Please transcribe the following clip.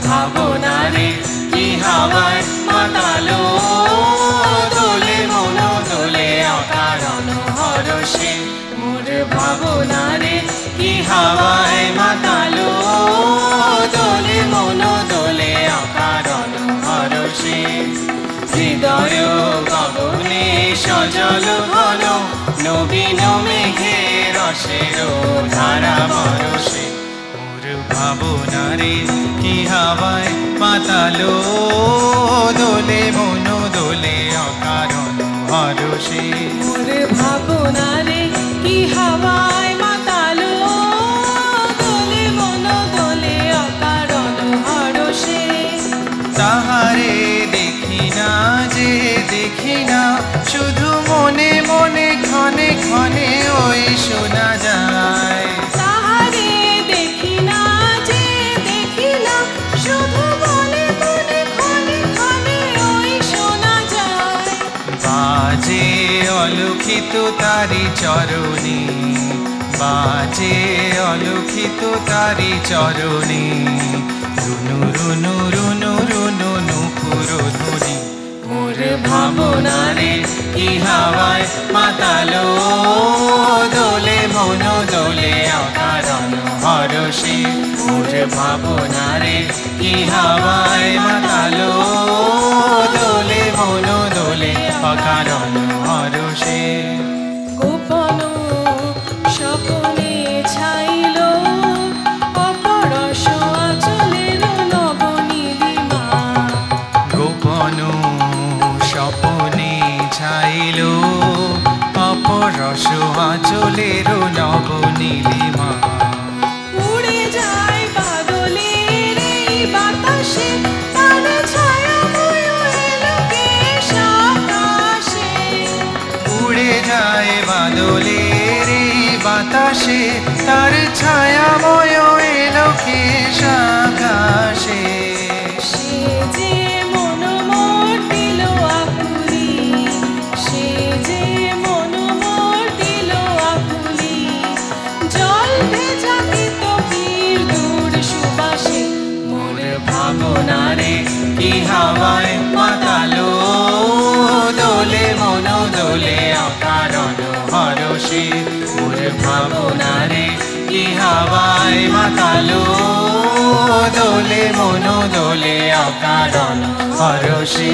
ভাবনারে কি হাওয়ায় মাতালো দোলে মন দোলে অকারণ হরষে মোর ভাবনারে কি হাওয়ায় মাতালো দোলে মন দোলে অকারণ হরষে হৃদয় গগনে সজল ঘন নবীন মেঘের রসের ধারা বরষে মোর ভাবনারে কি হাওয়ায় মাতালো দোলে মন দোলে অকারণ হরষে মোর ভাবনারে কি হাওয়ায় মাতালো দোলে মন দোলে অকারণ হরষে তাহারে দেখি না যে দেখি না শুধু মনে মনে ক্ষণে ক্ষণে ওই শোনা যায় তাহারে দেখি না যে দেখি না শুধু মনে মনে ক্ষণে ক্ষণে ওই শোনা যায় বাজে অলক্ষিত তারি চরণে বাজে অলক্ষিত তারি চরণে রুনু রুনু রুনু রুনু নুপুর ধ্বনি মোর ভাবনারে কি হাওয়ায় মাতালো দোলে মন দোলে অকারণ হরষে মোর ভাবনারে কি হাওয়ায় মাতালো দোলে মন দোলে অকারণ হরষে গোপন স্বপনে ছাইল অপরস আঁচলের নবনীলিমা গোপন স্বপনে ছাইল অপরস আঁচলের নবনীলিমা উড়ে যায় বাদলের এই বাতাসে তার ছায়াময় এলোকেশ আকাশে উড়ে যায় বাদলের এই বাতাসে তার ছায়াময় এলোকেশ আকাশে সে যে মন মোর দিল আকুলি সে যে মন মোর দিল আকুলি জল ভেজা তিতকির দূর সুবাসে মোর ভাবনারে কি হাওয়ায় মাতালো দোলে মন দোলে অকারণ হরষে মোর ভাবনারে কি হাওয়ায় মাতালো দোলে মন দোলে অকারণ হরষে।